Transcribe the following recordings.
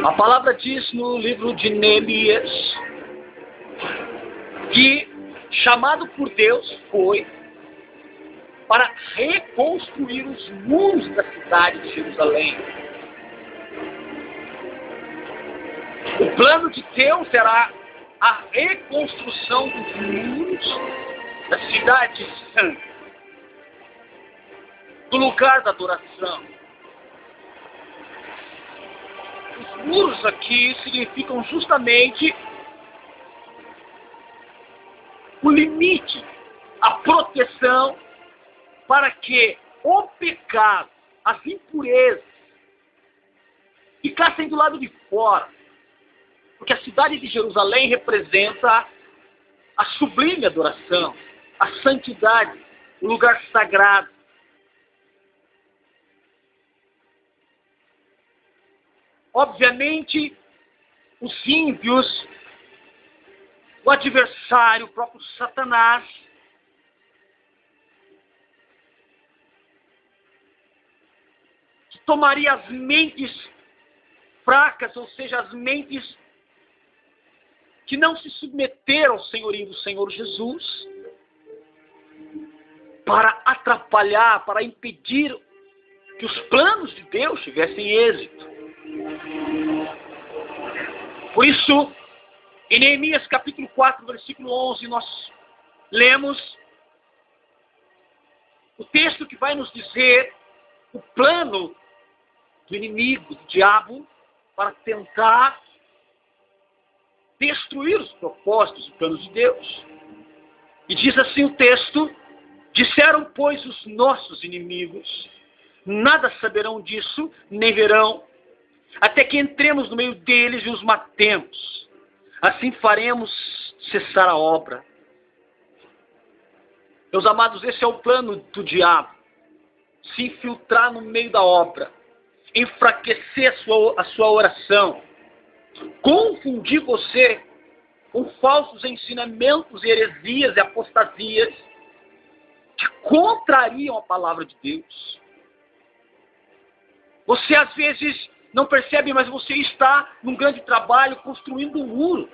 A palavra diz no livro de Neemias que, chamado por Deus, foi para reconstruir os muros da cidade de Jerusalém. O plano de Deus era a reconstrução dos muros da cidade santa, do lugar da adoração. Os muros aqui significam justamente o limite, a proteção para que o pecado, as impurezas, ficassem do lado de fora. Porque a cidade de Jerusalém representa a sublime adoração, a santidade, o lugar sagrado. Obviamente, os ímpios, o adversário, o próprio Satanás, que tomaria as mentes fracas, ou seja, as mentes que não se submeteram ao senhorio do Senhor Jesus, para atrapalhar, para impedir que os planos de Deus tivessem êxito. Por isso, em Neemias capítulo 4, versículo 11, nós lemos o texto que vai nos dizer o plano do inimigo, do diabo, para tentar destruir os propósitos e planos de Deus. E diz assim o texto: disseram, pois, os nossos inimigos, nada saberão disso, nem verão, até que entremos no meio deles e os matemos. Assim faremos cessar a obra. Meus amados, esse é o plano do diabo. Se infiltrar no meio da obra, enfraquecer a sua oração, confundir você com falsos ensinamentos, heresias e apostasias que contrariam a palavra de Deus. Você às vezes não percebe, mas você está num grande trabalho construindo um muro.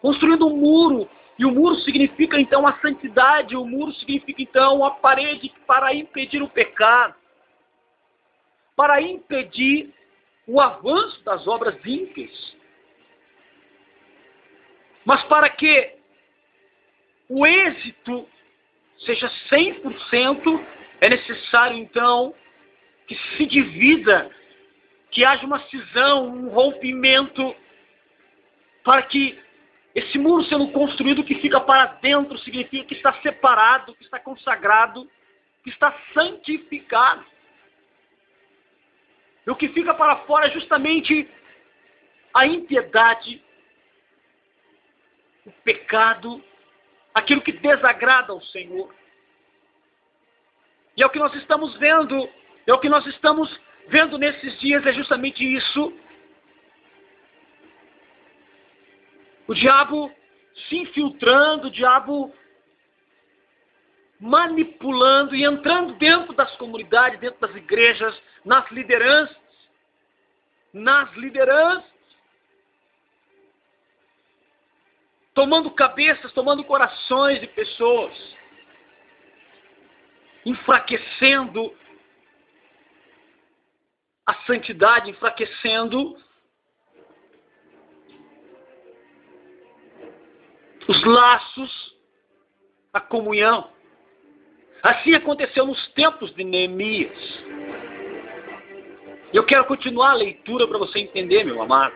Construindo um muro. E o muro significa então a santidade. O muro significa então a parede para impedir o pecado. Para impedir o avanço das obras ímpias. Mas para que o êxito seja 100%, é necessário então que se divida, que haja uma cisão, um rompimento, para que esse muro sendo construído, que fica para dentro, significa que está separado, que está consagrado, que está santificado. E o que fica para fora é justamente a impiedade, o pecado, aquilo que desagrada ao Senhor. E é o que nós estamos vendo, nesses dias, é justamente isso. O diabo se infiltrando, o diabo manipulando e entrando dentro das comunidades, dentro das igrejas, nas lideranças, tomando cabeças, tomando corações de pessoas, enfraquecendo a santidade, enfraquecendo os laços, a comunhão. Assim aconteceu nos tempos de Neemias. Eu quero continuar a leitura para você entender, meu amado.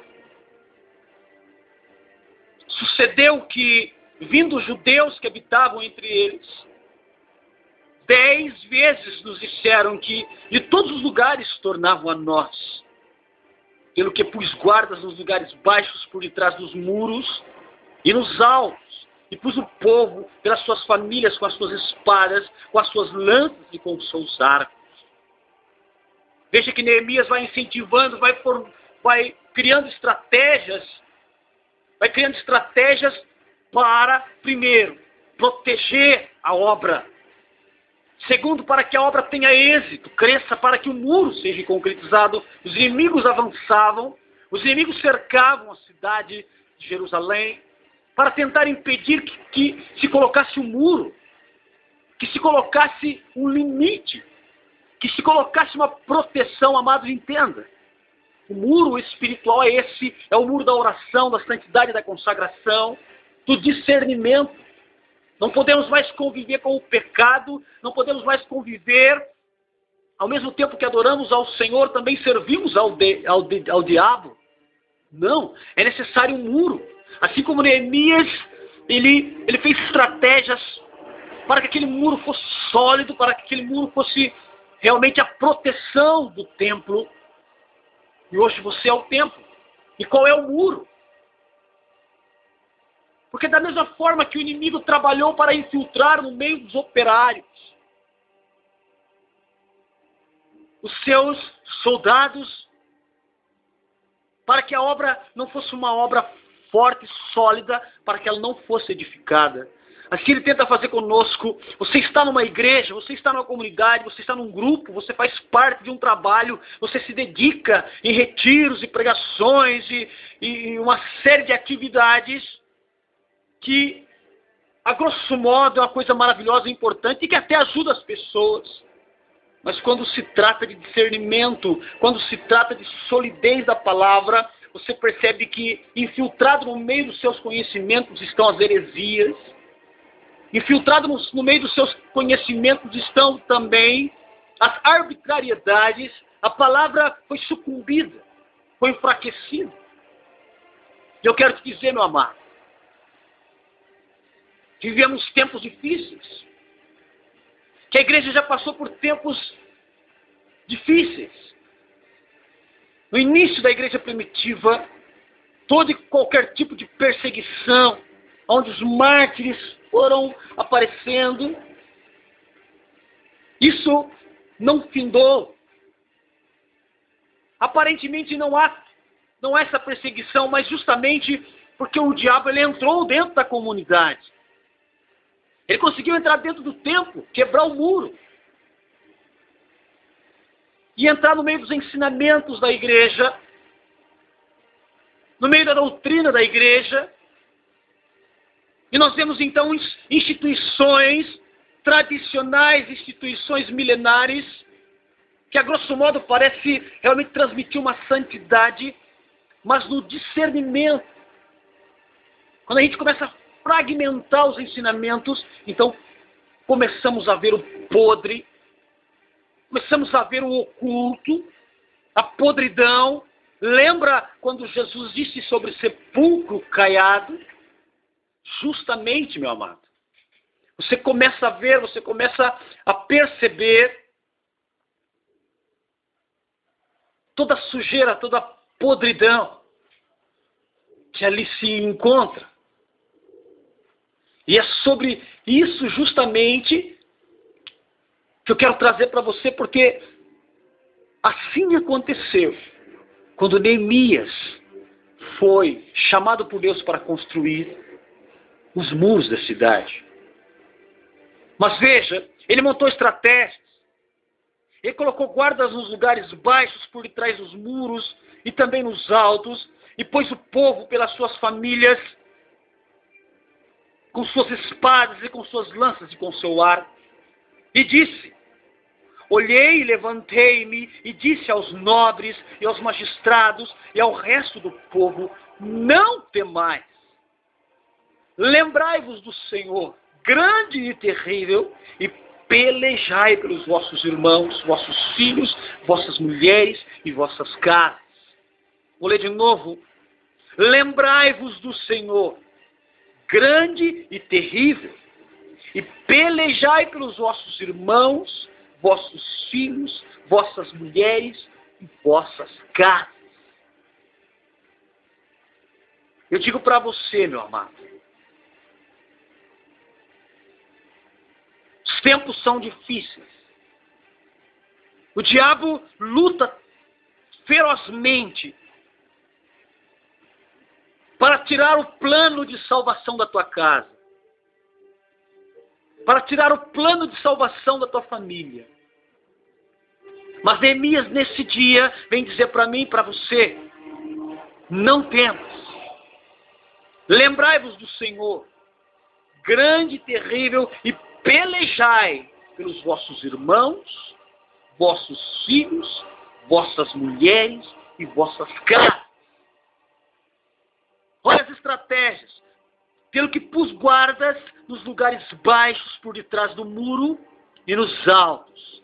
Sucedeu que, vindo os judeus que habitavam entre eles, 10 vezes nos disseram que de todos os lugares tornavam a nós, pelo que pus guardas nos lugares baixos por detrás dos muros e nos altos, e pus o povo pelas suas famílias com as suas espadas, com as suas lanças e com os seus arcos. Veja que Neemias vai incentivando, vai criando estratégias para, primeiro, proteger a obra. Segundo, para que a obra tenha êxito, cresça, para que o muro seja concretizado. Os inimigos avançavam, os inimigos cercavam a cidade de Jerusalém para tentar impedir que se colocasse um muro, que se colocasse um limite, que se colocasse uma proteção. Amados, entenda. O muro espiritual é esse, é o muro da oração, da santidade, da consagração, do discernimento. Não podemos mais conviver com o pecado, não podemos mais conviver, ao mesmo tempo que adoramos ao Senhor, também servimos ao diabo. Não, é necessário um muro. Assim como Neemias, ele fez estratégias para que aquele muro fosse sólido, para que aquele muro fosse realmente a proteção do templo. E hoje você é o templo. E qual é o muro? Porque da mesma forma que o inimigo trabalhou para infiltrar no meio dos operários, os seus soldados, para que a obra não fosse uma obra forte, sólida, para que ela não fosse edificada. Assim ele tenta fazer conosco. Você está numa igreja, você está numa comunidade, você está num grupo, você faz parte de um trabalho, você se dedica em retiros e pregações e uma série de atividades que, a grosso modo, é uma coisa maravilhosa e importante e que até ajuda as pessoas. Mas quando se trata de discernimento, quando se trata de solidez da palavra, você percebe que infiltrado no meio dos seus conhecimentos estão as heresias. Infiltrado no meio dos seus conhecimentos estão também as arbitrariedades. A palavra foi sucumbida, foi enfraquecida. E eu quero te dizer, meu amado, que vivemos tempos difíceis, que a igreja já passou por tempos difíceis. No início da igreja primitiva, todo e qualquer tipo de perseguição, onde os mártires foram aparecendo, isso não findou. Aparentemente não há essa perseguição, mas justamente porque o diabo ele entrou dentro da comunidade. Ele conseguiu entrar dentro do templo, quebrar o muro. E entrar no meio dos ensinamentos da igreja, no meio da doutrina da igreja. E nós vemos então instituições tradicionais, instituições milenares, que a grosso modo parece realmente transmitir uma santidade, mas no discernimento. Quando a gente começa a fragmentar os ensinamentos, então começamos a ver o podre, começamos a ver o oculto, a podridão. Lembra quando Jesus disse sobre sepulcro caiado? Justamente, meu amado, você começa a ver, você começa a perceber toda a sujeira, toda a podridão que ali se encontra. E é sobre isso justamente que eu quero trazer para você, porque assim aconteceu quando Neemias foi chamado por Deus para construir os muros da cidade. Mas veja, ele montou estratégias. Ele colocou guardas nos lugares baixos, por detrás dos muros e também nos altos, e pôs o povo pelas suas famílias, com suas espadas e com suas lanças e com seu arco. E disse: olhei e levantei-me e disse aos nobres e aos magistrados e ao resto do povo: não temais. Lembrai-vos do Senhor, grande e terrível, e pelejai pelos vossos irmãos, vossos filhos, vossas mulheres e vossas casas. Vou ler de novo. Lembrai-vos do Senhor, grande e terrível, e pelejai pelos vossos irmãos, vossos filhos, vossas mulheres e vossas casas. Eu digo para você, meu amado, os tempos são difíceis. O diabo luta ferozmente para tirar o plano de salvação da tua casa. para tirar o plano de salvação da tua família. Mas Neemias, nesse dia, vem dizer para mim e para você: não temas. Lembrai-vos do Senhor, grande e terrível, e pelejai pelos vossos irmãos, vossos filhos, vossas mulheres e vossas casas. Olha as estratégias. Pelo que pus guardas nos lugares baixos por detrás do muro e nos altos.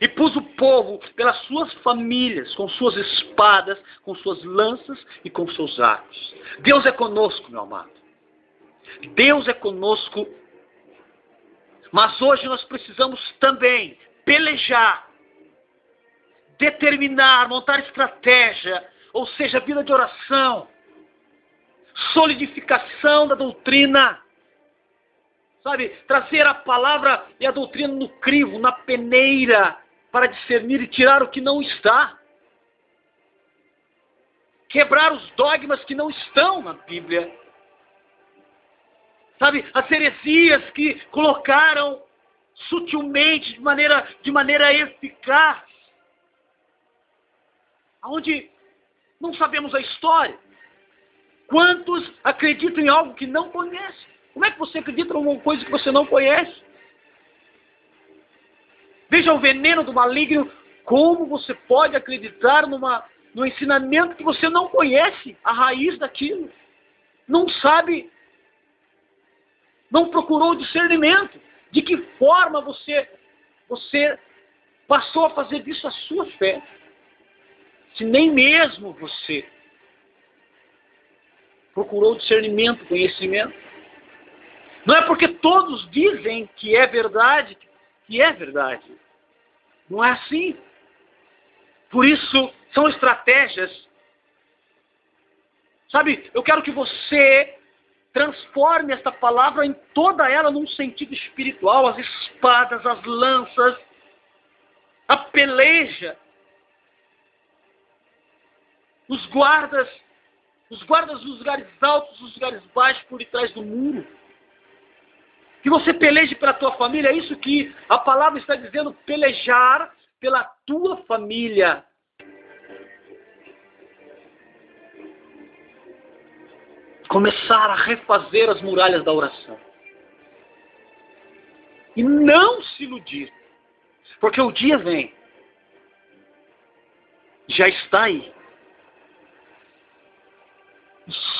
E pus o povo pelas suas famílias, com suas espadas, com suas lanças e com seus arcos. Deus é conosco, meu amado. Deus é conosco. Mas hoje nós precisamos também pelejar, determinar, montar estratégia, ou seja, vida de oração, solidificação da doutrina, sabe, trazer a palavra e a doutrina no crivo, na peneira, para discernir e tirar o que não está, quebrar os dogmas que não estão na Bíblia, sabe, as heresias que colocaram sutilmente, de maneira eficaz, onde não sabemos a história. Quantos acreditam em algo que não conhecem? Como é que você acredita em uma coisa que você não conhece? Veja o veneno do maligno. Como você pode acreditar no ensinamento que você não conhece a raiz daquilo? Não sabe, não procurou discernimento. De que forma você passou a fazer disso a sua fé? Se nem mesmo você procurou discernimento, conhecimento. Não é porque todos dizem que é verdade, que é verdade. Não é assim. Por isso, são estratégias. Sabe, eu quero que você transforme esta palavra em toda ela num sentido espiritual. As espadas, as lanças, a peleja, os guardas dos lugares altos, dos lugares baixos, por detrás do muro. Que você peleje pela tua família. É isso que a palavra está dizendo, pelejar pela tua família. Começar a refazer as muralhas da oração. E não se iludir. Porque o dia vem. Já está aí.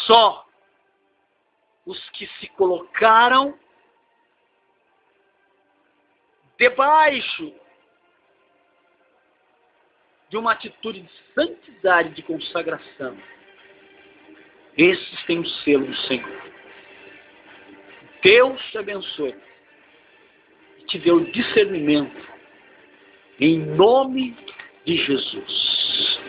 Só os que se colocaram debaixo de uma atitude de santidade, de consagração, esses têm o selo do Senhor. Deus te abençoe e te dê o discernimento em nome de Jesus.